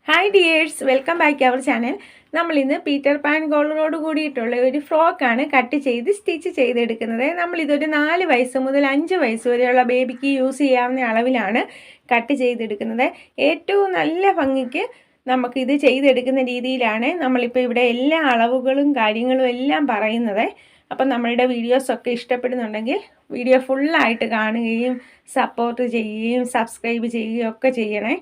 Hi dears, welcome back to our channel. നമ്മളിന്ന് Peter Pan കോളറോട് കൂടിയിട്ടുള്ള ഒരു ഫ്രോക്കാണ് കട്ട് ചെയ്ത് സ്റ്റിച്ച് ചെയ്തെടുക്കുന്നത്. നമ്മളിതൊരു 4 വയസ്സ് മുതൽ 5 വയസ്സ് വരെയുള്ള ബേബിക്ക് യൂസ് ചെയ്യാവുന്ന അളവിലാണ് കട്ട് ചെയ്തെടുക്കുന്നത്. ഏറ്റവും നല്ല ഭംഗിക്ക് നമുക്കിത് ചെയ്തെടുക്കുന്ന രീതിയിലാണ് നമ്മളിപ്പോൾ ഇവിടെ എല്ലാ അളവുകളും കാര്യങ്ങളും എല്ലാം പറയുന്നത്. അപ്പം നമ്മളുടെ വീഡിയോസൊക്കെ ഇഷ്ടപ്പെടുന്നുണ്ടെങ്കിൽ വീഡിയോ ഫുള്ളായിട്ട് കാണുകയും സപ്പോർട്ട് ചെയ്യുകയും സബ്സ്ക്രൈബ് ചെയ്യുകയും ഒക്കെ ചെയ്യണേ.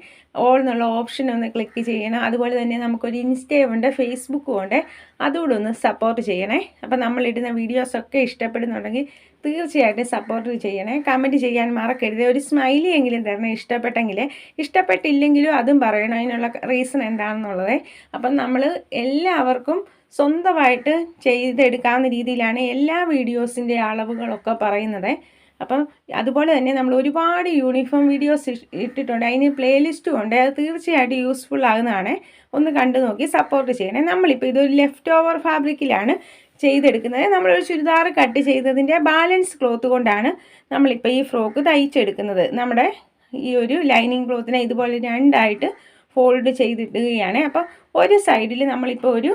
ഓൾ എന്നുള്ള ഓപ്ഷൻ ഒന്ന് ക്ലിക്ക് ചെയ്യണം. അതുപോലെ തന്നെ നമുക്കൊരു ഇൻസ്റ്റയുമുണ്ട്, ഫേസ്ബുക്കും ഉണ്ട്, അതുകൂടെ ഒന്ന് സപ്പോർട്ട് ചെയ്യണേ. അപ്പം നമ്മളിടുന്ന വീഡിയോസൊക്കെ ഇഷ്ടപ്പെടുന്നുണ്ടെങ്കിൽ തീർച്ചയായിട്ടും സപ്പോർട്ട് ചെയ്യണേ. കമൻറ്റ് ചെയ്യാൻ മറക്കരുത്. ഒരു സ്മൈലി എങ്കിലും തരണം ഇഷ്ടപ്പെട്ടെങ്കിൽ. ഇഷ്ടപ്പെട്ടില്ലെങ്കിലും അതും പറയണം, അതിനുള്ള റീസൺ എന്താണെന്നുള്ളത്. അപ്പം നമ്മൾ എല്ലാവർക്കും സ്വന്തമായിട്ട് ചെയ്തെടുക്കാവുന്ന രീതിയിലാണ് എല്ലാ വീഡിയോസിൻ്റെ അളവുകളൊക്കെ പറയുന്നത്. അപ്പം അതുപോലെ തന്നെ നമ്മൾ ഒരുപാട് യൂണിഫോം വീഡിയോസ് ഇട്ടിട്ടുണ്ട്, അതിന് പ്ലേലിസ്റ്റും ഉണ്ട്. അത് തീർച്ചയായിട്ടും യൂസ്ഫുൾ ആകുന്നതാണ്. ഒന്ന് കണ്ടു നോക്കി സപ്പോർട്ട് ചെയ്യണേ. നമ്മളിപ്പോൾ ഇതൊരു ലെഫ്റ്റ് ഓവർ ഫാബ്രിക്കിലാണ് ചെയ്തെടുക്കുന്നത്. നമ്മളൊരു ചുരിദാർ കട്ട് ചെയ്തതിൻ്റെ ബാലൻസ് ക്ലോത്ത് കൊണ്ടാണ് നമ്മളിപ്പോൾ ഈ ഫ്രോക്ക് തയ്ച്ചെടുക്കുന്നത്. നമ്മുടെ ഈ ഒരു ലൈനിങ് ക്ലോത്തിനെ ഇതുപോലെ രണ്ടായിട്ട് ഫോൾഡ് ചെയ്തിടുകയാണ്. അപ്പോൾ ഒരു സൈഡിൽ നമ്മളിപ്പോൾ ഒരു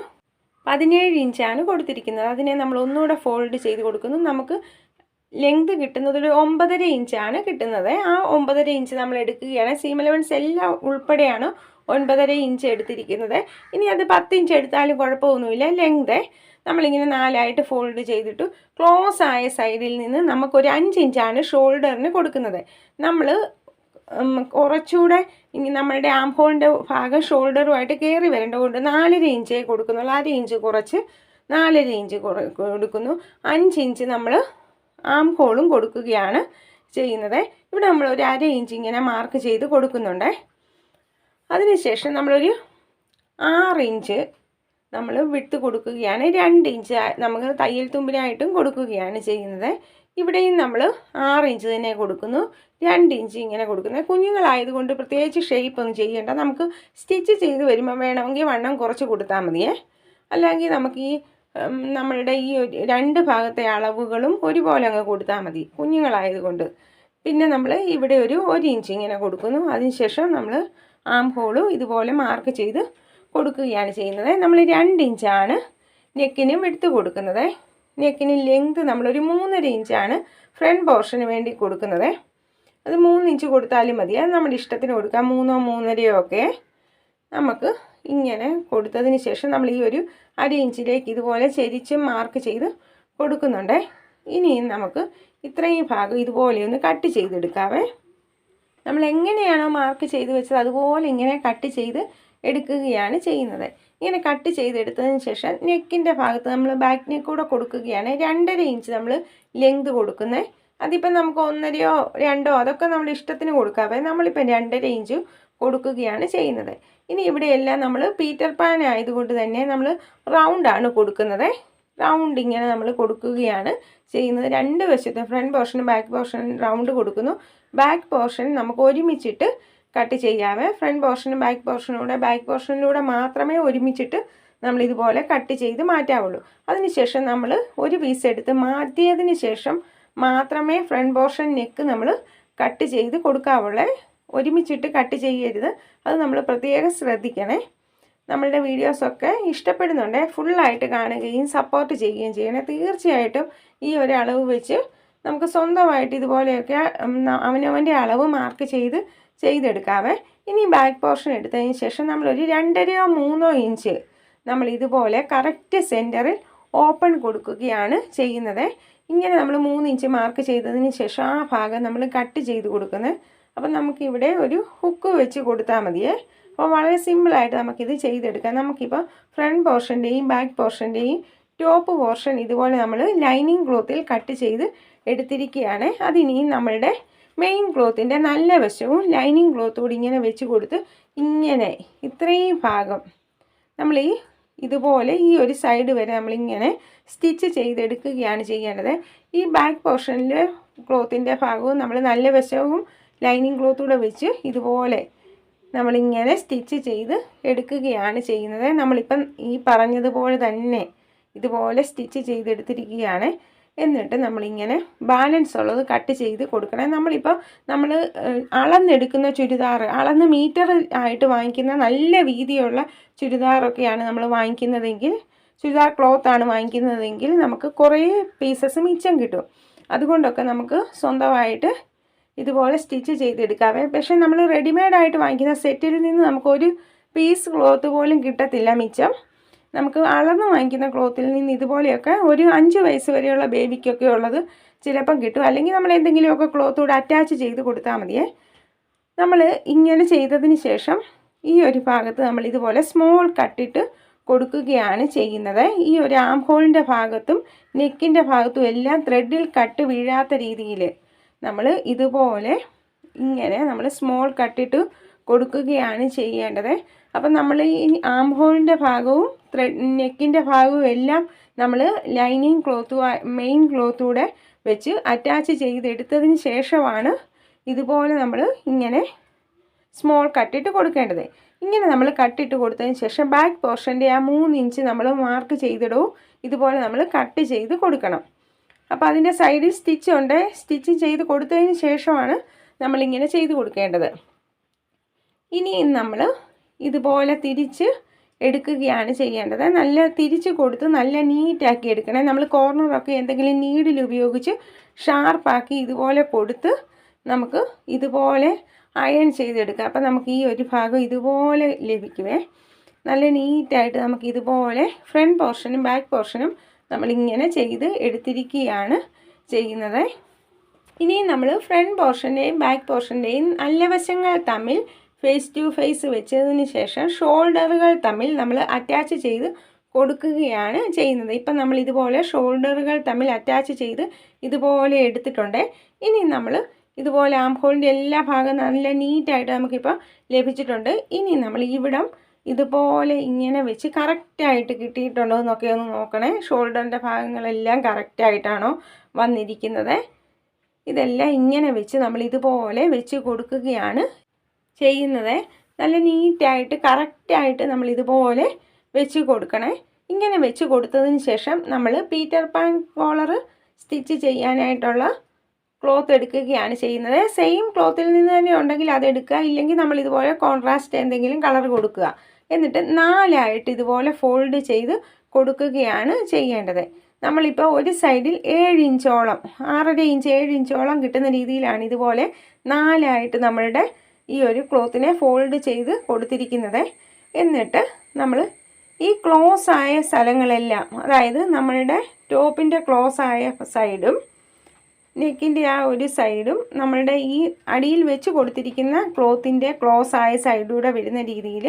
17 ഇഞ്ചാണ് കൊടുത്തിരിക്കുന്നത്. അതിനെ നമ്മൾ ഒന്നുകൂടെ ഫോൾഡ് ചെയ്ത് കൊടുക്കുന്നു. നമുക്ക് ലെങ്ത് കിട്ടുന്നത് ഒരു 9.5 ഇഞ്ചാണ് കിട്ടുന്നത്. ആ 9.5 ഇഞ്ച് നമ്മൾ എടുക്കുകയാണ്. സീം അലവൻസ് എല്ലാം ഉൾപ്പെടെയാണ് 9.5 ഇഞ്ച് എടുത്തിരിക്കുന്നത്. ഇനി അത് 10 ഇഞ്ച് എടുത്താലും കുഴപ്പമൊന്നുമില്ല. ലെങ്ത് നമ്മളിങ്ങനെ 4ആയിട്ട് ഫോൾഡ് ചെയ്തിട്ടു ക്ലോസ് ആയ സൈഡിൽ നിന്ന് നമുക്കൊരു 5 ഇഞ്ചാണ് ഷോൾഡറിന് കൊടുക്കുന്നത്. നമ്മൾ കുറച്ചുകൂടെ ഇനി നമ്മളുടെ ആം ഹോളിൻ്റെ ഭാഗം ഷോൾഡറുമായിട്ട് കയറി വരേണ്ട കൊണ്ട് 4.5 ഇഞ്ചേ കൊടുക്കുന്നുള്ളൂ. 1/2 ഇഞ്ച് കുറച്ച് 4.5 ഇഞ്ച് കൊടുക്കുന്നു. 5 ഇഞ്ച് നമ്മൾ ആം ഹോളും കൊടുക്കുകയാണ് ചെയ്യുന്നത്. ഇവിടെ നമ്മൾ ഒരു 1/2 ഇഞ്ച് ഇങ്ങനെ മാർക്ക് ചെയ്ത് കൊടുക്കുന്നുണ്ട്. അതിനുശേഷം നമ്മളൊരു 6 ഇഞ്ച് നമ്മൾ വിട്ട് കൊടുക്കുകയാണ്. 2 ഇഞ്ച് നമുക്ക് തയ്യൽ തുമ്പിനായിട്ടും കൊടുക്കുകയാണ് ചെയ്യുന്നത്. ഇവിടെയും നമ്മൾ 6 ഇഞ്ച് തന്നെ കൊടുക്കുന്നു. 2 ഇഞ്ച് ഇങ്ങനെ കൊടുക്കുന്നത്. കുഞ്ഞുങ്ങളായതുകൊണ്ട് പ്രത്യേകിച്ച് ഷേപ്പ് ഒന്നും ചെയ്യേണ്ട. നമുക്ക് സ്റ്റിച്ച് ചെയ്ത് വരുമ്പോൾ വേണമെങ്കിൽ വണ്ണം കുറച്ച് കൊടുത്താൽ മതിയേ. അല്ലെങ്കിൽ നമുക്ക് ഈ നമ്മളുടെ ഈ 2 ഭാഗത്തെ അളവുകളും ഒരുപോലെ അങ്ങ് കൊടുത്താൽ മതി കുഞ്ഞുങ്ങളായതുകൊണ്ട്. പിന്നെ നമ്മൾ ഇവിടെ ഒരു 1 ഇഞ്ച് ഇങ്ങനെ കൊടുക്കുന്നു. അതിനുശേഷം നമ്മൾ ആം ഹോളും ഇതുപോലെ മാർക്ക് ചെയ്ത് കൊടുക്കുകയാണ് ചെയ്യുന്നത്. നമ്മൾ 2 ഇഞ്ചാണ് നെക്കിനും എടുത്ത് കൊടുക്കുന്നത്. നെക്കിന് ലെങ്ത് നമ്മളൊരു 3.5 ഇഞ്ചാണ് ഫ്രണ്ട് പോർഷന് വേണ്ടി കൊടുക്കുന്നത്. അത് 3 ഇഞ്ച് കൊടുത്താലും മതി. അത് നമ്മുടെ ഇഷ്ടത്തിന് കൊടുക്കാം. 3 3.5 ഒക്കെ നമുക്ക് ഇങ്ങനെ കൊടുത്തതിന് ശേഷം നമ്മൾ ഈ ഒരു 1/2 ഇഞ്ചിലേക്ക് ഇതുപോലെ ചെരിച്ച് മാർക്ക് ചെയ്ത് കൊടുക്കുന്നുണ്ട്. ഇനിയും നമുക്ക് ഇത്രയും ഭാഗം ഇതുപോലെ ഒന്ന് കട്ട് ചെയ്തെടുക്കാവേ. നമ്മൾ എങ്ങനെയാണോ മാർക്ക് ചെയ്ത് വെച്ചത് അതുപോലെ ഇങ്ങനെ കട്ട് ചെയ്ത് എടുക്കുകയാണ് ചെയ്യുന്നത്. ഇങ്ങനെ കട്ട് ചെയ്തെടുത്തതിന് ശേഷം നെക്കിൻ്റെ ഭാഗത്ത് നമ്മൾ ബാക്ക് നെക്ക് കൂടെ കൊടുക്കുകയാണ്. 2.5 ഇഞ്ച് നമ്മൾ ലെങ്ത് കൊടുക്കുന്നത്. അതിപ്പം നമുക്ക് 1.5യോ 2 അതൊക്കെ നമ്മുടെ ഇഷ്ടത്തിന് കൊടുക്കാവേ. നമ്മളിപ്പം 2.5 ഇഞ്ച് കൊടുക്കുകയാണ് ചെയ്യുന്നത്. ഇനി ഇവിടെയെല്ലാം നമ്മൾ പീറ്റർ പാൻ ആയതുകൊണ്ട് തന്നെ നമ്മൾ റൗണ്ടാണ് കൊടുക്കുന്നത്. റൗണ്ട് ഇങ്ങനെ നമ്മൾ കൊടുക്കുകയാണ് ചെയ്യുന്നത്. 2 വശത്തും ഫ്രണ്ട് പോർഷനും ബാക്ക് പോർഷനും റൗണ്ട് കൊടുക്കുന്നു. ബാക്ക് പോർഷൻ നമുക്ക് ഒരുമിച്ചിട്ട് കട്ട് ചെയ്യാവേ. ഫ്രണ്ട് പോർഷനും ബാക്ക് പോർഷനിലൂടെ മാത്രമേ ഒരുമിച്ചിട്ട് നമ്മളിതുപോലെ കട്ട് ചെയ്ത് മാറ്റാവുള്ളൂ. അതിനുശേഷം നമ്മൾ ഒരു പീസ് എടുത്ത് മാറ്റിയതിന് ശേഷം മാത്രമേ ഫ്രണ്ട് പോർഷൻ നെക്ക് നമ്മൾ കട്ട് ചെയ്ത് കൊടുക്കാവുള്ളൂ. ഒരുമിച്ചിട്ട് കട്ട് ചെയ്യരുത്. അത് നമ്മൾ പ്രത്യേകം ശ്രദ്ധിക്കണേ. നമ്മളുടെ വീഡിയോസൊക്കെ ഇഷ്ടപ്പെടുന്നുണ്ട് ഫുള്ളായിട്ട് കാണുകയും സപ്പോർട്ട് ചെയ്യുകയും ചെയ്യണേ. തീർച്ചയായിട്ടും ഈ ഒരു അളവ് വെച്ച് നമുക്ക് സ്വന്തമായിട്ട് ഇതുപോലെയൊക്കെ അവനവൻ്റെ അളവ് മാർക്ക് ചെയ്തെടുക്കാവേ. ഇനി ബാക്ക് പോർഷൻ എടുത്തതിന് ശേഷം നമ്മളൊരു 2.5 3 ഇഞ്ച് നമ്മൾ ഇതുപോലെ കറക്റ്റ് സെൻറ്ററിൽ ഓപ്പൺ കൊടുക്കുകയാണ് ചെയ്യുന്നത്. ഇങ്ങനെ നമ്മൾ 3 ഇഞ്ച് മാർക്ക് ചെയ്തതിന് ശേഷം ആ ഭാഗം നമ്മൾ കട്ട് ചെയ്ത് കൊടുക്കുന്നത്. അപ്പം നമുക്കിവിടെ ഒരു ഹുക്ക് വെച്ച് കൊടുത്താൽ മതിയേ. അപ്പോൾ വളരെ സിമ്പിളായിട്ട് നമുക്കിത് ചെയ്തെടുക്കാം. നമുക്കിപ്പോൾ ഫ്രണ്ട് പോർഷൻ്റെയും ബാക്ക് പോർഷൻ്റെയും ടോപ്പ് പോർഷൻ ഇതുപോലെ നമ്മൾ ലൈനിങ് ക്ലോത്തിൽ കട്ട് ചെയ്ത് എടുത്തിരിക്കുകയാണ്. അതിനിയും നമ്മളുടെ മെയിൻ ക്ലോത്തിൻ്റെ നല്ല വശവും ലൈനിങ് ക്ലോത്തോട് ഇങ്ങനെ വെച്ച് കൊടുത്ത് ഇങ്ങനെ ഇത്രയും ഭാഗം നമ്മൾ ഇതുപോലെ ഈ ഒരു സൈഡ് വരെ നമ്മളിങ്ങനെ സ്റ്റിച്ച് ചെയ്തെടുക്കുകയാണ് ചെയ്യേണ്ടത്. ഈ ബാക്ക് പോർഷനിൽ ക്ലോത്തിൻ്റെ ഭാഗവും നമ്മൾ നല്ല വശവും ലൈനിങ് ക്ലോത്തൂടെ വെച്ച് ഇതുപോലെ നമ്മളിങ്ങനെ സ്റ്റിച്ച് ചെയ്ത് എടുക്കുകയാണ് ചെയ്യുന്നത്. നമ്മളിപ്പം ഈ പറഞ്ഞതുപോലെ തന്നെ ഇതുപോലെ സ്റ്റിച്ച് ചെയ്തെടുത്തിരിക്കുകയാണ്. എന്നിട്ട് നമ്മളിങ്ങനെ ബാലൻസ് ഉള്ളത് കട്ട് ചെയ്ത് കൊടുക്കണം. നമ്മൾ അളന്നെടുക്കുന്ന ചുരിദാർ, അളന്ന് മീറ്റർ ആയിട്ട് വാങ്ങിക്കുന്ന നല്ല വീതിയുള്ള ചുരിദാറൊക്കെയാണ് നമ്മൾ വാങ്ങിക്കുന്നതെങ്കിൽ, ചുരിദാർ ക്ലോത്താണ് വാങ്ങിക്കുന്നതെങ്കിൽ നമുക്ക് കുറേ പീസസ് മിച്ചം കിട്ടും. അതുകൊണ്ടൊക്കെ നമുക്ക് സ്വന്തമായിട്ട് ഇതുപോലെ സ്റ്റിച്ച് ചെയ്തെടുക്കാവേ. പക്ഷേ നമ്മൾ റെഡിമെയ്ഡായിട്ട് വാങ്ങിക്കുന്ന സെറ്റിൽ നിന്ന് നമുക്കൊരു പീസ് ക്ലോത്ത് പോലും കിട്ടത്തില്ല മിച്ചം. നമുക്ക് അളന്ന് വാങ്ങിക്കുന്ന ക്ലോത്തിൽ നിന്ന് ഇതുപോലെയൊക്കെ ഒരു 5 വയസ്സ് വരെയുള്ള ബേബിക്കൊക്കെ ഉള്ളത് ചിലപ്പം കിട്ടും. അല്ലെങ്കിൽ നമ്മൾ എന്തെങ്കിലുമൊക്കെ ക്ലോത്തൂടെ അറ്റാച്ച് ചെയ്ത് കൊടുത്താൽ മതിയേ. നമ്മൾ ഇങ്ങനെ ചെയ്തതിന് ശേഷം ഈ ഒരു ഭാഗത്ത് നമ്മൾ ഇതുപോലെ സ്മോൾ കട്ടിട്ട് കൊടുക്കുകയാണ് ചെയ്യുന്നത്. ഈ ഒരു ആം ഹോളിൻ്റെ ഭാഗത്തും നെക്കിൻ്റെ ഭാഗത്തും എല്ലാം ത്രെഡിൽ കട്ട് വീഴാത്ത രീതിയിൽ നമ്മൾ ഇതുപോലെ ഇങ്ങനെ നമ്മൾ സ്മോൾ കട്ടിട്ട് കൊടുക്കുകയാണ് ചെയ്യേണ്ടത്. അപ്പം നമ്മൾ ഈ ആം ഹോളിൻ്റെ ഭാഗവും നെക്കിൻ്റെ ഭാഗവും എല്ലാം നമ്മൾ ലൈനിങ് ക്ലോത്ത് മെയിൻ ക്ലോത്തൂടെ വെച്ച് അറ്റാച്ച് ചെയ്തെടുത്തതിന് ശേഷമാണ് ഇതുപോലെ നമ്മൾ ഇങ്ങനെ സ്മോൾ കട്ടിട്ട് കൊടുക്കേണ്ടത്. ഇങ്ങനെ നമ്മൾ കട്ടിട്ട് കൊടുത്തതിന് ശേഷം ബാക്ക് പോർഷൻ്റെ ആ 3 ഇഞ്ച് നമ്മൾ മാർക്ക് ചെയ്തിടവും ഇതുപോലെ നമ്മൾ കട്ട് ചെയ്ത് കൊടുക്കണം. അപ്പോൾ അതിൻ്റെ സൈഡിൽ സ്റ്റിച്ച് ഉണ്ട്. സ്റ്റിച്ച് ചെയ്ത് കൊടുത്തതിന് ശേഷമാണ് നമ്മളിങ്ങനെ ചെയ്ത് കൊടുക്കേണ്ടത്. ഇനി നമ്മൾ ഇതുപോലെ തിരിച്ച് എടുക്കുകയാണ് ചെയ്യേണ്ടത്. നല്ല തിരിച്ച് കൊടുത്ത് നല്ല നീറ്റാക്കി എടുക്കണേ. നമ്മൾ കോർണറൊക്കെ എന്തെങ്കിലും നീഡിൽ ഉപയോഗിച്ച് ഷാർപ്പാക്കി ഇതുപോലെ കൊടുത്ത് നമുക്ക് ഇതുപോലെ അയൺ ചെയ്തെടുക്കാം. അപ്പോൾ നമുക്ക് ഈ ഒരു ഭാഗം ഇതുപോലെ ലഭിക്കുമേ. നല്ല നീറ്റായിട്ട് നമുക്ക് ഇതുപോലെ ഫ്രണ്ട് പോർഷനും ബാക്ക് പോർഷനും നമ്മളിങ്ങനെ ചെയ്ത് എടുത്തിരിക്കുകയാണ് ചെയ്യുന്നത്. ഇനി നമ്മൾ ഫ്രണ്ട് പോർഷൻ്റെയും ബാക്ക് പോർഷൻ്റെയും നല്ല വശങ്ങൾ തമ്മിൽ ഫേസ് ടു ഫേസ് വെച്ചതിന് ശേഷം ഷോൾഡറുകൾ തമ്മിൽ നമ്മൾ അറ്റാച്ച് ചെയ്ത് കൊടുക്കുകയാണ് ചെയ്യുന്നത്. ഇപ്പം നമ്മൾ ഇതുപോലെ ഷോൾഡറുകൾ തമ്മിൽ അറ്റാച്ച് ചെയ്ത് ഇതുപോലെ എടുത്തിട്ടുണ്ട്. ഇനി നമ്മൾ ഇതുപോലെ ആം ഹോളിൻ്റെ എല്ലാ ഭാഗവും നല്ല നീറ്റായിട്ട് നമുക്കിപ്പോൾ ലഭിച്ചിട്ടുണ്ട്. ഇനി നമ്മൾ ഇവിടം ഇതുപോലെ ഇങ്ങനെ വെച്ച് കറക്റ്റായിട്ട് കിട്ടിയിട്ടുണ്ടോ എന്നൊക്കെ ഒന്ന് നോക്കണേ. ഷോൾഡറിൻ്റെ ഭാഗങ്ങളെല്ലാം കറക്റ്റായിട്ടാണോ വന്നിരിക്കുന്നത്. ഇതെല്ലാം ഇങ്ങനെ വെച്ച് നമ്മൾ ഇതുപോലെ വെച്ച് കൊടുക്കുകയാണ് ചെയ്യുന്നത്. നല്ല നീറ്റായിട്ട് കറക്റ്റായിട്ട് നമ്മൾ ഇതുപോലെ വെച്ച് കൊടുക്കണേ. ഇങ്ങനെ വെച്ച് കൊടുത്തതിന് ശേഷം നമ്മൾ പീറ്റർ പാൻ കോളർ സ്റ്റിച്ച് ചെയ്യാനായിട്ടുള്ള ക്ലോത്ത് എടുക്കുകയാണ് ചെയ്യുന്നത്. സെയിം ക്ലോത്തിൽ നിന്ന് തന്നെ ഉണ്ടെങ്കിൽ അതെടുക്കുക, ഇല്ലെങ്കിൽ നമ്മൾ ഇതുപോലെ കോൺട്രാസ്റ്റ് എന്തെങ്കിലും കളർ കൊടുക്കുക. എന്നിട്ട് 4ആയിട്ട് ഇതുപോലെ ഫോൾഡ് ചെയ്ത് കൊടുക്കുകയാണ് ചെയ്യേണ്ടത്. നമ്മളിപ്പോൾ ഒരു സൈഡിൽ 7 ഇഞ്ചോളം 6.5 ഇഞ്ച് 7 ഇഞ്ചോളം കിട്ടുന്ന രീതിയിലാണ് ഇതുപോലെ 4ആയിട്ട് നമ്മളുടെ ഈ ഒരു ക്ലോത്തിനെ ഫോൾഡ് ചെയ്ത് കൊടുത്തിരിക്കുന്നത്. എന്നിട്ട് നമ്മൾ ഈ ക്ലോസ് ആയ സ്ഥലങ്ങളെല്ലാം, അതായത് നമ്മളുടെ ടോപ്പിൻ്റെ ക്ലോസ് ആയ സൈഡും നെക്കിൻ്റെ ആ ഒരു സൈഡും നമ്മളുടെ ഈ അടിയിൽ വെച്ച് കൊടുത്തിരിക്കുന്ന ക്ലോത്തിൻ്റെ ക്ലോസ് ആയ സൈഡിലൂടെ വരുന്ന രീതിയിൽ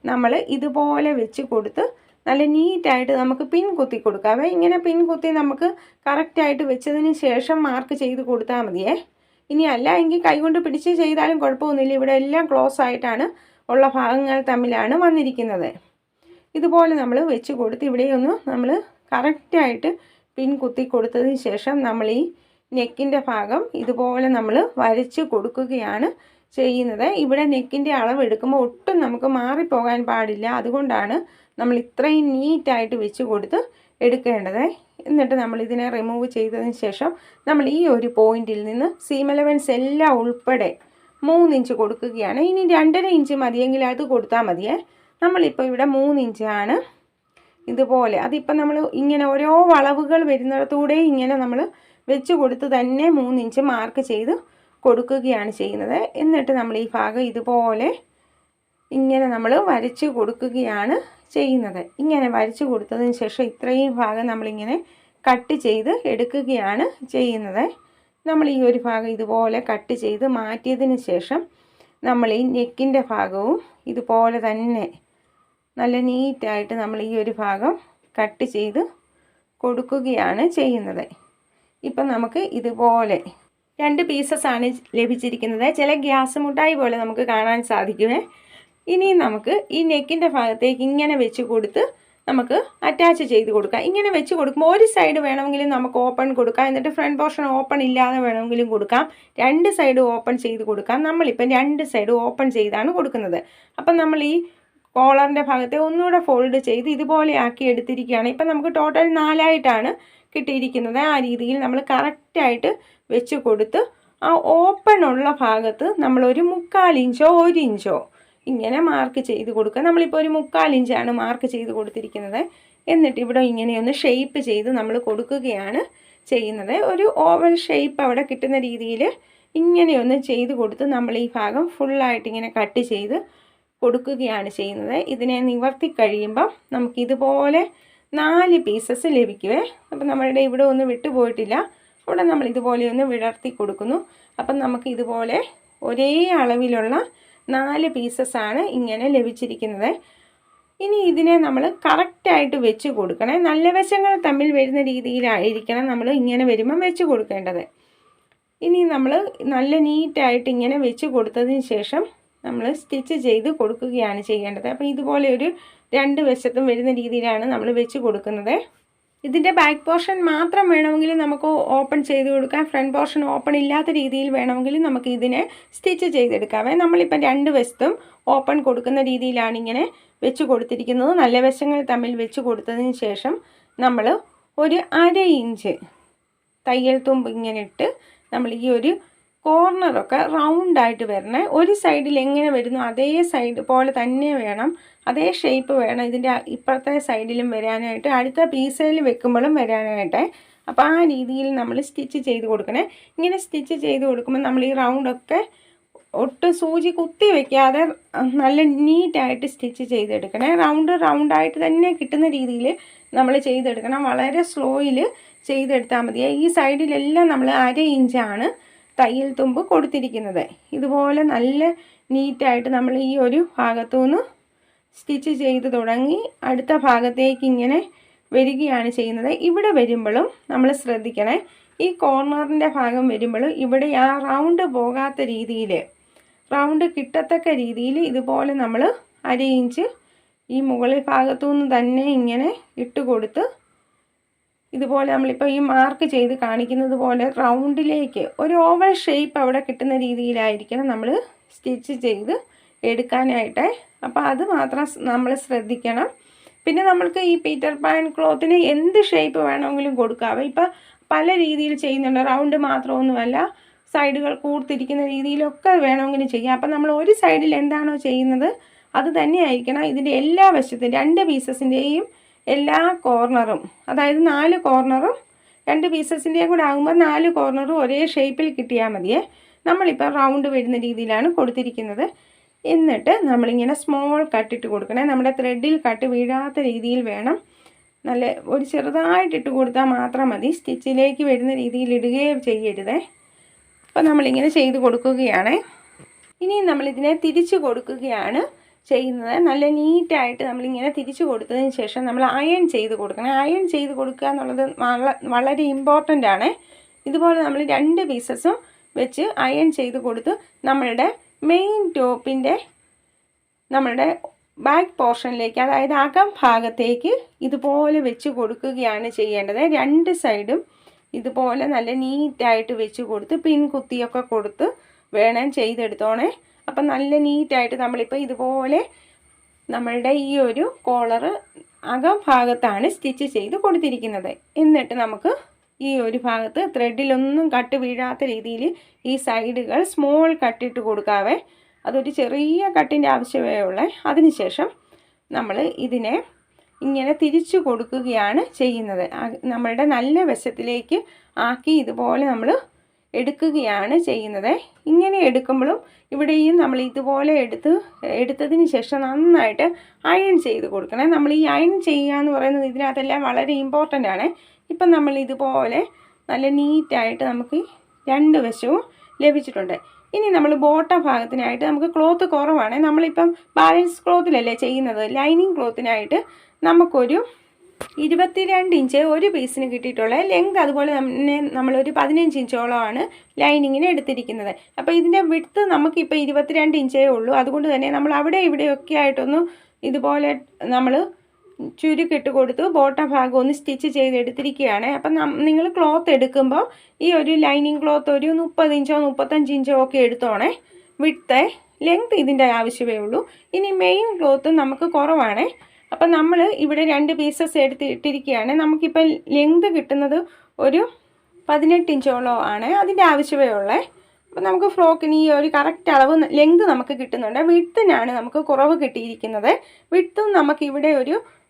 നമ്മൾ ഇതുപോലെ വെച്ച് കൊടുത്ത് നല്ല നീറ്റായിട്ട് നമുക്ക് പിൻ കുത്തി കൊടുക്കാവേ. ഇങ്ങനെ പിൻ കുത്തി നമുക്ക് കറക്റ്റായിട്ട് വെച്ചതിന് ശേഷം മാർക്ക് ചെയ്ത് കൊടുത്താൽ മതിയേ. ഇനി അല്ല എങ്കിൽ കൈകൊണ്ട് പിടിച്ച് ചെയ്താലും കുഴപ്പമൊന്നുമില്ല. ഇവിടെ എല്ലാം ക്ലോസ് ആയിട്ടാണ് ഉള്ള ഭാഗങ്ങൾ തമ്മിലാണ് വന്നിരിക്കുന്നത്. ഇതുപോലെ നമ്മൾ വെച്ച് കൊടുത്ത് ഇവിടെയൊന്ന് നമ്മൾ കറക്റ്റായിട്ട് പിൻ കുത്തി കൊടുത്തതിന് ശേഷം നമ്മൾ ഈ നെക്കിൻ്റെ ഭാഗം ഇതുപോലെ നമ്മൾ വരച്ച് കൊടുക്കുകയാണ് ചെയ്യുന്നത്. ഇവിടെ നെക്കിൻ്റെ അളവ് എടുക്കുമ്പോൾ ഒട്ടും നമുക്ക് മാറിപ്പോകാൻ പാടില്ല. അതുകൊണ്ടാണ് നമ്മൾ ഇത്രയും നീറ്റായിട്ട് വെച്ച് കൊടുത്ത് എടുക്കേണ്ടത്. എന്നിട്ട് നമ്മൾ ഇതിനെ റിമൂവ് ചെയ്തതിന് ശേഷം നമ്മൾ ഈ ഒരു പോയിന്റിൽ നിന്ന് സീം അലവൻസ് എല്ലാം ഉൾപ്പെടെ 3 ഇഞ്ച് കൊടുക്കുകയാണ്. ഇനി 2.5 ഇഞ്ച് മതിയെങ്കിൽ അത് കൊടുത്താൽ മതിയേ. നമ്മളിപ്പോൾ ഇവിടെ 3 ഇഞ്ചാണ് ഇതുപോലെ. അതിപ്പോൾ നമ്മൾ ഇങ്ങനെ ഓരോ വളവുകൾ വരുന്നിടത്തൂടെ ഇങ്ങനെ നമ്മൾ വെച്ച് കൊടുത്ത് തന്നെ 3 ഇഞ്ച് മാർക്ക് ചെയ്ത് കൊടുക്കുകയാണ് ചെയ്യുന്നത്. എന്നിട്ട് നമ്മൾ ഈ ഭാഗം ഇതുപോലെ ഇങ്ങനെ നമ്മൾ വരച്ച് കൊടുക്കുകയാണ് ചെയ്യുന്നത്. ഇങ്ങനെ വരച്ച് കൊടുത്തതിന് ശേഷം ഇത്രയും ഭാഗം നമ്മളിങ്ങനെ കട്ട് ചെയ്ത് എടുക്കുകയാണ് ചെയ്യുന്നത്. നമ്മൾ ഈ ഒരു ഭാഗം ഇതുപോലെ കട്ട് ചെയ്ത് മാറ്റിയതിന് ശേഷം നമ്മൾ ഈ നെക്കിൻ്റെ ഭാഗവും ഇതുപോലെ തന്നെ നല്ല നീറ്റായിട്ട് നമ്മൾ ഈ ഒരു ഭാഗം കട്ട് ചെയ്ത് കൊടുക്കുകയാണ് ചെയ്യുന്നത്. ഇപ്പം നമുക്ക് ഇതുപോലെ 2 പീസസാണ് ലഭിച്ചിരിക്കുന്നത്. ചില ഗ്യാസ് മുട്ടായി പോലെ നമുക്ക് കാണാൻ സാധിക്കുമേ. ഇനി നമുക്ക് ഈ നെക്കിൻ്റെ ഭാഗത്തേക്ക് ഇങ്ങനെ വെച്ച് കൊടുത്ത് നമുക്ക് അറ്റാച്ച് ചെയ്ത് കൊടുക്കാം. ഇങ്ങനെ വെച്ച് കൊടുക്കുമ്പോൾ ഒരു സൈഡ് വേണമെങ്കിലും നമുക്ക് ഓപ്പൺ കൊടുക്കാം. എന്നിട്ട് ഫ്രണ്ട് പോർഷൻ ഓപ്പൺ ഇല്ലാതെ വേണമെങ്കിലും കൊടുക്കാം. 2 സൈഡ് ഓപ്പൺ ചെയ്ത് കൊടുക്കാം. നമ്മളിപ്പം 2 സൈഡ് ഓപ്പൺ ചെയ്താണ് കൊടുക്കുന്നത്. അപ്പം നമ്മൾ ഈ കോളറിൻ്റെ ഭാഗത്തെ ഒന്നുകൂടെ ഫോൾഡ് ചെയ്ത് ഇതുപോലെ ആക്കി എടുത്തിരിക്കുകയാണ്. ഇപ്പം നമുക്ക് ടോട്ടൽ 4ആയിട്ടാണ് കിട്ടിയിരിക്കുന്നത്. ആ രീതിയിൽ നമ്മൾ കറക്റ്റായിട്ട് വെച്ച് കൊടുത്ത് ആ ഓപ്പൺ ഉള്ള ഭാഗത്ത് നമ്മളൊരു 1/4 ഇഞ്ചോ 1 ഇഞ്ചോ ഇങ്ങനെ മാർക്ക് ചെയ്ത് കൊടുക്കുക. നമ്മളിപ്പോൾ ഒരു 1/4 ഇഞ്ചാണ് മാർക്ക് ചെയ്ത് കൊടുത്തിരിക്കുന്നത്. എന്നിട്ട് ഇവിടെ ഇങ്ങനെയൊന്ന് ഷേപ്പ് ചെയ്ത് നമ്മൾ കൊടുക്കുകയാണ് ചെയ്യുന്നത്. ഒരു ഓവൽ ഷേപ്പ് അവിടെ കിട്ടുന്ന രീതിയിൽ ഇങ്ങനെയൊന്ന് ചെയ്ത് കൊടുത്ത് നമ്മൾ ഈ ഭാഗം ഫുള്ളായിട്ട് ഇങ്ങനെ കട്ട് ചെയ്ത് കൊടുക്കുകയാണ് ചെയ്യുന്നത്. ഇതിനെ നിവർത്തി കഴിയുമ്പം നമുക്കിതുപോലെ 4 പീസസ് ലഭിക്കുവേ. അപ്പം നമ്മളുടെ ഇവിടെ ഒന്നും വിട്ടുപോയിട്ടില്ല. അവിടെ നമ്മൾ ഇതുപോലെ ഒന്ന് വിടർത്തി കൊടുക്കുന്നു. അപ്പം നമുക്ക് ഇതുപോലെ ഒരേ അളവിലുള്ള 4 പീസസാണ് ഇങ്ങനെ ലഭിച്ചിരിക്കുന്നത്. ഇനി ഇതിനെ നമ്മൾ കറക്റ്റായിട്ട് വെച്ച് കൊടുക്കണേ. നല്ല വശങ്ങൾ തമ്മിൽ വരുന്ന രീതിയിലായിരിക്കണം നമ്മൾ ഇങ്ങനെ വരുമ്പം വെച്ച് കൊടുക്കേണ്ടത്. ഇനി നമ്മൾ നല്ല നീറ്റായിട്ട് ഇങ്ങനെ വെച്ച് കൊടുത്തതിന് ശേഷം നമ്മൾ സ്റ്റിച്ച് ചെയ്ത് കൊടുക്കുകയാണ് ചെയ്യേണ്ടത്. അപ്പോൾ ഇതുപോലെ ഒരു 2 വശത്തും വരുന്ന രീതിയിലാണ് നമ്മൾ വെച്ച് കൊടുക്കുന്നത്. ഇതിൻ്റെ ബാക്ക് പോർഷൻ മാത്രം വേണമെങ്കിൽ നമുക്ക് ഓപ്പൺ ചെയ്ത് കൊടുക്കാം. ഫ്രണ്ട് പോർഷൻ ഓപ്പൺ ഇല്ലാത്ത രീതിയിൽ വേണമെങ്കിൽ നമുക്ക് ഇതിനെ സ്റ്റിച്ച് ചെയ്തെടുക്കാവേ. നമ്മളിപ്പം 2 വശത്തും ഓപ്പൺ കൊടുക്കുന്ന രീതിയിലാണ് ഇങ്ങനെ വെച്ച് കൊടുത്തിരിക്കുന്നത്. നല്ല വശങ്ങൾ തമ്മിൽ വെച്ച് കൊടുത്തതിന് ശേഷം നമ്മൾ ഒരു 1/2 ഇഞ്ച് തയ്യൽ തുമ്പ് ഇങ്ങനെ ഇട്ട് നമ്മൾ ഈ ഒരു കോർണറൊക്കെ റൗണ്ടായിട്ട് വരണേ. ഒരു സൈഡിൽ എങ്ങനെ വരുന്നു അതേ സൈഡ് പോലെ തന്നെ വേണം, അതേ ഷേപ്പ് വേണം ഇതിൻ്റെ ഇപ്പുറത്തെ സൈഡിലും വരാനായിട്ട്, അടുത്ത പീസയിൽ വെക്കുമ്പോഴും വരാനായിട്ട്. അപ്പോൾ ആ രീതിയിൽ നമ്മൾ സ്റ്റിച്ച് ചെയ്ത് കൊടുക്കണേ. ഇങ്ങനെ സ്റ്റിച്ച് ചെയ്ത് കൊടുക്കുമ്പോൾ നമ്മൾ ഈ റൗണ്ടൊക്കെ ഒട്ടും സൂചി കുത്തി വയ്ക്കാതെ നല്ല നീറ്റായിട്ട് സ്റ്റിച്ച് ചെയ്തെടുക്കണേ. റൗണ്ടായിട്ട് തന്നെ കിട്ടുന്ന രീതിയിൽ നമ്മൾ ചെയ്തെടുക്കണം. വളരെ സ്ലോയിൽ ചെയ്തെടുത്താൽ മതിയെ. ഈ സൈഡിലെല്ലാം നമ്മൾ 1/2 ഇഞ്ചാണ് തയ്യൽ തുമ്പ് കൊടുത്തിരിക്കുന്നത്. ഇതുപോലെ നല്ല നീറ്റായിട്ട് നമ്മൾ ഈ ഒരു ഭാഗത്തു നിന്ന് സ്റ്റിച്ച് ചെയ്ത് തുടങ്ങി അടുത്ത ഭാഗത്തേക്ക് ഇങ്ങനെ വരികയാണ് ചെയ്യുന്നത്. ഇവിടെ വരുമ്പോഴും നമ്മൾ ശ്രദ്ധിക്കണേ, ഈ കോർണറിൻ്റെ ഭാഗം വരുമ്പോഴും ഇവിടെ ആ റൗണ്ട് പോകാത്ത രീതിയിൽ, റൗണ്ട് കിട്ടത്തക്ക രീതിയിൽ ഇതുപോലെ നമ്മൾ 1/2 ഇഞ്ച് ഈ മുകളിൽ ഭാഗത്തു നിന്ന് തന്നെ ഇങ്ങനെ ഇട്ട് കൊടുത്ത് ഇതുപോലെ നമ്മളിപ്പോൾ ഈ മാർക്ക് ചെയ്ത് കാണിക്കുന്നത് പോലെ റൗണ്ടിലേക്ക് ഒരു ഓവൽ ഷേപ്പ് അവിടെ കിട്ടുന്ന രീതിയിലായിരിക്കണം നമ്മൾ സ്റ്റിച്ച് ചെയ്ത് എടുക്കാനായിട്ട്. അപ്പോൾ അത് മാത്രം നമ്മൾ ശ്രദ്ധിക്കണം. പിന്നെ നമ്മൾക്ക് ഈ പീറ്റർ പാൻ ക്ലോത്തിന് എന്ത് ഷേപ്പ് വേണമെങ്കിലും കൊടുക്കാവേ. ഇപ്പോൾ പല രീതിയിൽ ചെയ്യുന്നുണ്ട്. റൗണ്ട് മാത്രമൊന്നുമല്ല, സൈഡുകൾ കൂർത്തിരിക്കുന്ന രീതിയിലൊക്കെ വേണമെങ്കിലും ചെയ്യാം. അപ്പം നമ്മൾ ഒരു സൈഡിൽ എന്താണോ ചെയ്യുന്നത് അത് തന്നെയായിരിക്കണം ഇതിൻ്റെ എല്ലാ വശത്തും 2 പീസസിൻ്റെയും എല്ലാ കോർണറും, അതായത് 4 കോർണറും 2 പീസസിൻ്റെയും കൂടെ ആകുമ്പോൾ 4 കോർണറും ഒരേ ഷേപ്പിൽ കിട്ടിയാൽ മതിയേ. നമ്മളിപ്പോൾ റൗണ്ട് വരുന്ന രീതിയിലാണ് കൊടുത്തിരിക്കുന്നത്. എന്നിട്ട് നമ്മളിങ്ങനെ സ്മോൾ കട്ടിട്ട് കൊടുക്കണേ. നമ്മുടെ ത്രെഡിൽ കട്ട് വീഴാത്ത രീതിയിൽ വേണം. നല്ല ഒരു ചെറുതായിട്ടിട്ട് കൊടുത്താൽ മാത്രം മതി. സ്റ്റിച്ചിലേക്ക് വരുന്ന രീതിയിൽ ഇടുകയും ചെയ്യരുതേ. അപ്പോൾ നമ്മളിങ്ങനെ ചെയ്ത് കൊടുക്കുകയാണ്. ഇനി നമ്മളിതിനെ തിരിച്ച് കൊടുക്കുകയാണ് ചെയ്യുന്നത്. നല്ല നീറ്റായിട്ട് നമ്മളിങ്ങനെ തിരിച്ച് കൊടുത്തതിന് ശേഷം നമ്മൾ അയൺ ചെയ്ത് കൊടുക്കണം. അയൺ ചെയ്ത് കൊടുക്കുക എന്നുള്ളത് വളരെ ഇമ്പോർട്ടൻ്റ് ആണ്. ഇതുപോലെ നമ്മൾ 2 പീസസും വെച്ച് അയൺ ചെയ്ത് കൊടുത്ത് നമ്മളുടെ മെയിൻ ടോപ്പിൻ്റെ നമ്മളുടെ ബാക്ക് പോർഷനിലേക്ക്, അതായത് അകം ഭാഗത്തേക്ക് ഇതുപോലെ വെച്ച് കൊടുക്കുകയാണ് ചെയ്യേണ്ടത്. 2 സൈഡും ഇതുപോലെ നല്ല നീറ്റായിട്ട് വെച്ച് കൊടുത്ത് പിൻ കുത്തിയൊക്കെ കൊടുത്ത് വേണം ചെയ്തെടുത്തോണേ. അപ്പം നല്ല നീറ്റായിട്ട് നമ്മളിപ്പോൾ ഇതുപോലെ നമ്മളുടെ ഈ ഒരു കോളറ് അകം ഭാഗത്താണ് സ്റ്റിച്ച് ചെയ്ത് കൊടുത്തിരിക്കുന്നത്. എന്നിട്ട് നമുക്ക് ഈ ഒരു ഭാഗത്ത് ത്രെഡിലൊന്നും കട്ട് വീഴാത്ത രീതിയിൽ ഈ സൈഡുകൾ സ്മോൾ കട്ടിട്ട് കൊടുക്കാവേ. അതൊരു ചെറിയ കട്ടിൻ്റെ ആവശ്യമേ ഉള്ളേ. അതിനുശേഷം നമ്മൾ ഇതിനെ ഇങ്ങനെ തിരിച്ചു കൊടുക്കുകയാണ് ചെയ്യുന്നത്. നമ്മളുടെ നല്ല വശത്തിലേക്ക് ആക്കി ഇതുപോലെ നമ്മൾ എടുക്കുകയാണ് ചെയ്യുന്നത്. ഇങ്ങനെ എടുക്കുമ്പോഴും ഇവിടെയും നമ്മൾ ഇതുപോലെ എടുത്തതിന് ശേഷം നന്നായിട്ട് അയൺ ചെയ്ത് കൊടുക്കണേ. നമ്മൾ ഈ അയൺ ചെയ്യുക എന്ന് പറയുന്നത് ഇതിനകത്തെല്ലാം വളരെ ഇമ്പോർട്ടൻ്റ് ആണ്. ഇപ്പം നമ്മൾ ഇതുപോലെ നല്ല നീറ്റായിട്ട് നമുക്ക് 2 വശവും ലഭിച്ചിട്ടുണ്ട്. ഇനി നമ്മൾ ബോട്ടം ഭാഗത്തിനായിട്ട് നമുക്ക് ക്ലോത്ത് കുറവാണ്. നമ്മളിപ്പം ബാലൻസ് ക്ലോത്തിലല്ലേ ചെയ്യുന്നത്. ലൈനിങ് ക്ലോത്തിനായിട്ട് നമുക്കൊരു 22 ഇഞ്ച് ഒരു പീസിന് കിട്ടിയിട്ടുള്ള ലെങ്ത്. അതുപോലെ തന്നെ നമ്മളൊരു 15 ഇഞ്ചോളമാണ് ലൈനിങ്ങിന് എടുത്തിരിക്കുന്നത്. അപ്പോൾ ഇതിൻ്റെ വിഡ്ത്ത് നമുക്കിപ്പോൾ 22 ഇഞ്ചേ ഉള്ളൂ. അതുകൊണ്ട് തന്നെ നമ്മൾ അവിടെ ഇവിടെയൊക്കെ ആയിട്ടൊന്ന് ഇതുപോലെ നമ്മൾ ചുരുക്കിട്ട് കൊടുത്ത് ബോട്ടം ഭാഗം ഒന്ന് സ്റ്റിച്ച് ചെയ്തെടുത്തിരിക്കുകയാണ്. അപ്പം നിങ്ങൾ ക്ലോത്ത് എടുക്കുമ്പോൾ ഈ ഒരു ലൈനിങ് ക്ലോത്ത് ഒരു 30 ഇഞ്ചോ 35 ഇഞ്ചോ ഒക്കെ എടുത്തോണേ. വിഡ്ത്ത് ലെങ്ത് ഇതിൻ്റെ ആവശ്യമേ ഉള്ളൂ. ഇനി മെയിൻ ക്ലോത്ത് നമുക്ക് കുറവാണ്. അപ്പം നമ്മൾ ഇവിടെ 2 പീസസ് എടുത്തിട്ടിരിക്കുകയാണ്. നമുക്കിപ്പം ലെങ്ത് കിട്ടുന്നത് ഒരു 18 ഇഞ്ചോളം ആണ് അതിൻ്റെ ആവശ്യമേ ഉള്ളേ. അപ്പം നമുക്ക് ഫ്രോക്കിന് ഈ ഒരു കറക്റ്റ് അളവ് ലെങ്ത് നമുക്ക് കിട്ടുന്നുണ്ട്. വിഡ്ത്തിനാണ് നമുക്ക് കുറവ് കിട്ടിയിരിക്കുന്നത്. വിഡ്ത്തും നമുക്കിവിടെ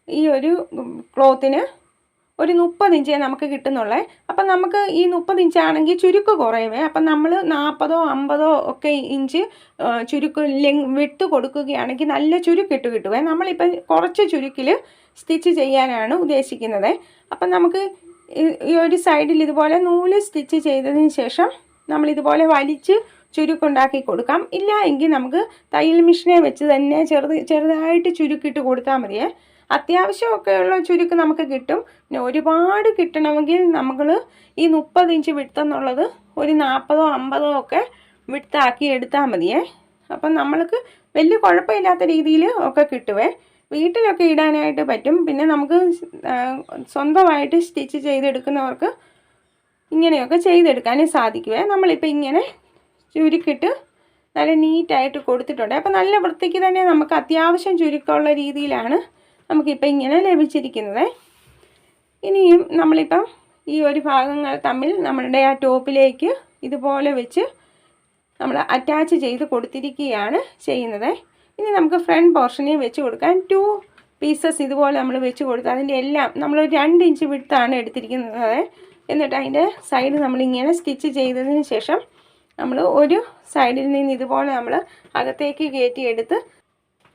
ഈ ഒരു ക്ലോത്തിന് ഒരു 30 ഇഞ്ചേ നമുക്ക് കിട്ടുന്നുള്ളേ. അപ്പം നമുക്ക് ഈ 30 ഇഞ്ചാണെങ്കിൽ ചുരുക്ക് കുറയുവേ. അപ്പം നമ്മൾ 40 50 ഒക്കെ ഇഞ്ച് ചുരുക്ക് വിട്ട് കൊടുക്കുകയാണെങ്കിൽ നല്ല ചുരുക്കിട്ട് കിട്ടുവേ. നമ്മളിപ്പം കുറച്ച് ചുരുക്കിൽ സ്റ്റിച്ച് ചെയ്യാനാണ് ഉദ്ദേശിക്കുന്നത്. അപ്പം നമുക്ക് ഈ ഒരു സൈഡിൽ ഇതുപോലെ നൂല് സ്റ്റിച്ച് ചെയ്തതിന് ശേഷം നമ്മളിതുപോലെ വലിച്ച് ചുരുക്കുണ്ടാക്കി കൊടുക്കാം. ഇല്ല എങ്കിൽ നമുക്ക് തയ്യൽ മെഷീനെ വെച്ച് തന്നെ ചെറുതായിട്ട് ചുരുക്കിട്ട് കൊടുത്താൽ മതിയേ. അത്യാവശ്യമൊക്കെയുള്ള ചുരുക്ക് നമുക്ക് കിട്ടും. പിന്നെ ഒരുപാട് കിട്ടണമെങ്കിൽ നമ്മൾ ഈ 30 ഇഞ്ച് വിട്ടെന്നുള്ളത് ഒരു 40 50 ഒക്കെ വിട്ടാക്കി എടുത്താൽ മതിയേ. അപ്പം നമ്മൾക്ക് വലിയ കുഴപ്പമില്ലാത്ത രീതിയിൽ ഒക്കെ കിട്ടുവേ. വീട്ടിലൊക്കെ ഇടാനായിട്ട് പറ്റും. പിന്നെ നമുക്ക് സ്വന്തമായിട്ട് സ്റ്റിച്ച് ചെയ്തെടുക്കുന്നവർക്ക് ഇങ്ങനെയൊക്കെ ചെയ്തെടുക്കാനും സാധിക്കുവേ. നമ്മളിപ്പോൾ ഇങ്ങനെ ചുരുക്കിട്ട് നല്ല നീറ്റായിട്ട് കൊടുത്തിട്ടുണ്ട്. അപ്പം നല്ല വൃത്തിക്ക് തന്നെ നമുക്ക് അത്യാവശ്യം ചുരുക്കമുള്ള രീതിയിലാണ് നമുക്കിപ്പോൾ ഇങ്ങനെ ലഭിച്ചിരിക്കുന്നത്. ഇനിയും നമ്മളിപ്പം ഈ ഒരു ഭാഗങ്ങൾ തമ്മിൽ നമ്മളുടെ ആ ടോപ്പിലേക്ക് ഇതുപോലെ വെച്ച് നമ്മൾ അറ്റാച്ച് ചെയ്ത് കൊടുത്തിരിക്കുകയാണ് ചെയ്യുന്നത്. ഇനി നമുക്ക് ഫ്രണ്ട് പോർഷനിൽ വെച്ച് കൊടുക്കാൻ 2 പീസസ് ഇതുപോലെ നമ്മൾ വെച്ച് കൊടുത്ത് അതിൻ്റെ എല്ലാം നമ്മളൊരു 2 ഇഞ്ച് വിട്താണ് എടുത്തിരിക്കുന്നത്. എന്നിട്ട് അതിൻ്റെ സൈഡ് നമ്മളിങ്ങനെ സ്റ്റിച്ച് ചെയ്തതിന് ശേഷം നമ്മൾ ഒരു സൈഡിൽ നിന്ന് ഇതുപോലെ നമ്മൾ അകത്തേക്ക് കയറ്റിയെടുത്ത്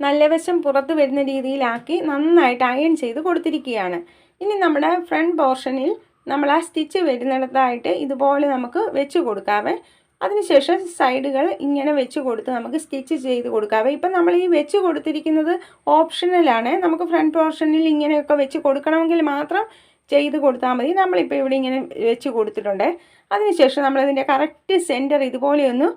നല്ല വശം പുറത്ത് വരുന്ന രീതിയിലാക്കി നന്നായിട്ട് അയൺ ചെയ്ത് കൊടുത്തിരിക്കുകയാണ്. ഇനി നമ്മുടെ ഫ്രണ്ട് പോർഷനിൽ നമ്മൾ ആ സ്റ്റിച്ച് വരുന്നിടത്തായിട്ട് ഇതുപോലെ നമുക്ക് വെച്ച് കൊടുക്കാവേ. അതിനുശേഷം സൈഡുകൾ ഇങ്ങനെ വെച്ച് കൊടുത്ത് നമുക്ക് സ്റ്റിച്ച് ചെയ്ത് കൊടുക്കാവേ. ഇപ്പം നമ്മൾ ഈ വെച്ച് കൊടുത്തിരിക്കുന്നത് ഓപ്ഷണലാണ്. നമുക്ക് ഫ്രണ്ട് പോർഷനിൽ ഇങ്ങനെയൊക്കെ വെച്ച് കൊടുക്കണമെങ്കിൽ മാത്രം ചെയ്ത് കൊടുത്താൽ മതി. നമ്മളിപ്പോൾ ഇവിടെ ഇങ്ങനെ വെച്ച് കൊടുത്തിട്ടുണ്ട്. അതിനുശേഷം നമ്മളതിൻ്റെ കറക്റ്റ് സെൻറ്റർ ഇതുപോലെയൊന്ന്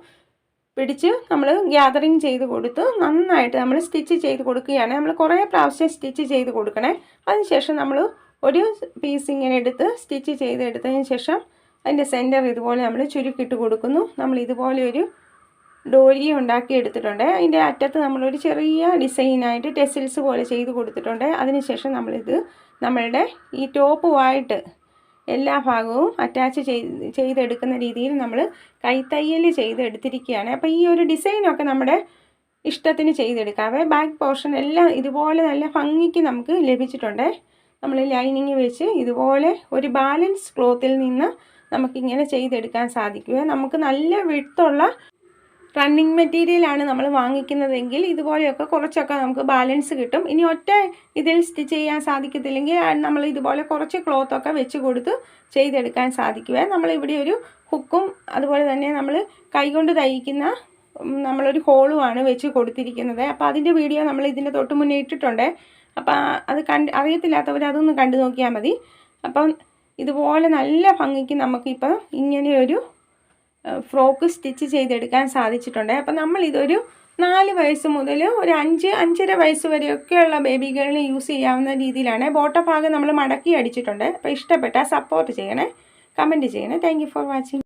പിടിച്ച് നമ്മൾ ഗ്യാതറിങ് ചെയ്ത് കൊടുത്ത് നന്നായിട്ട് നമ്മൾ സ്റ്റിച്ച് ചെയ്ത് കൊടുക്കുകയാണ്. നമ്മൾ കുറേ പ്രാവശ്യം സ്റ്റിച്ച് ചെയ്ത് കൊടുക്കണേ. അതിനുശേഷം നമ്മൾ ഒരു പീസ് ഇങ്ങനെ എടുത്ത് സ്റ്റിച്ച് ചെയ്തെടുത്തതിന് ശേഷം അതിൻ്റെ സെൻറ്റർ ഇതുപോലെ നമ്മൾ ചുരുക്കിട്ട് കൊടുക്കുന്നു. നമ്മൾ ഇതുപോലെ ഒരു ഡോരി ഉണ്ടാക്കി എടുത്തിട്ടുണ്ട്. അതിൻ്റെ അറ്റത്ത് നമ്മളൊരു ചെറിയ ഡിസൈനായിട്ട് ടെസിൽസ് പോലെ ചെയ്ത് കൊടുത്തിട്ടുണ്ട്. അതിനുശേഷം നമ്മളുടെ ഈ ടോപ്പുമായിട്ട് എല്ലാ ഭാഗവും അറ്റാച്ച് ചെയ്തെടുക്കുന്ന രീതിയിൽ നമ്മൾ കൈത്തയ്യൽ ചെയ്തെടുത്തിരിക്കുകയാണ്. അപ്പോൾ ഈ ഒരു ഡിസൈനൊക്കെ നമ്മുടെ ഇഷ്ടത്തിന് ചെയ്തെടുക്കാവേ. ബാക്ക് പോർഷൻ എല്ലാം ഇതുപോലെ നല്ല ഭംഗിക്ക് നമുക്ക് ലഭിച്ചിട്ടുണ്ട്. നമ്മൾ ലൈനിങ് വെച്ച് ഇതുപോലെ ഒരു ബാലൻസ് ക്ലോത്തിൽ നിന്ന് നമുക്കിങ്ങനെ ചെയ്തെടുക്കാൻ സാധിക്കുക. നമുക്ക് നല്ല വിഡ്ത്തുള്ള റണ്ണിങ് മെറ്റീരിയലാണ് നമ്മൾ വാങ്ങിക്കുന്നതെങ്കിൽ ഇതുപോലെയൊക്കെ കുറച്ചൊക്കെ നമുക്ക് ബാലൻസ് കിട്ടും. ഇനി ഒറ്റ ഇതിൽ സ്റ്റിച്ച് ചെയ്യാൻ സാധിക്കത്തില്ലെങ്കിൽ നമ്മൾ ഇതുപോലെ കുറച്ച് ക്ലോത്തൊക്കെ വെച്ച് കൊടുത്ത് ചെയ്തെടുക്കാൻ സാധിക്കുക. നമ്മളിവിടെ ഒരു ഹുക്കും അതുപോലെ തന്നെ നമ്മൾ കൈകൊണ്ട് തയ്ക്കുന്ന നമ്മളൊരു ഹോളുമാണ് വെച്ച് കൊടുത്തിരിക്കുന്നത്. അപ്പോൾ അതിൻ്റെ വീഡിയോ നമ്മൾ ഇതിൻ്റെ തൊട്ട് മുന്നേ ഇട്ടിട്ടുണ്ട്. അപ്പോൾ അത് അറിയത്തില്ലാത്തവർ അതൊന്ന് കണ്ടു നോക്കിയാൽ മതി. അപ്പം ഇതുപോലെ നല്ല ഭംഗിക്ക് നമുക്കിപ്പോൾ ഇങ്ങനെയൊരു ഫ്രോക്ക് സ്റ്റിച്ച് ചെയ്തെടുക്കാൻ സാധിച്ചിട്ടുണ്ട്. അപ്പം നമ്മളിതൊരു 4 വയസ്സ് മുതൽ ഒരു 5-5.5 വയസ്സ് വരെയൊക്കെയുള്ള ബേബികളിന് യൂസ് ചെയ്യാവുന്ന രീതിയിലാണ്. ബോട്ടം ഭാഗം നമ്മൾ മടക്കി അടിച്ചിട്ടുണ്ട്. അപ്പോൾ ഇഷ്ടപ്പെട്ടാൽ സപ്പോർട്ട് ചെയ്യണേ, കമൻറ്റ് ചെയ്യണേ. Thank you for watching.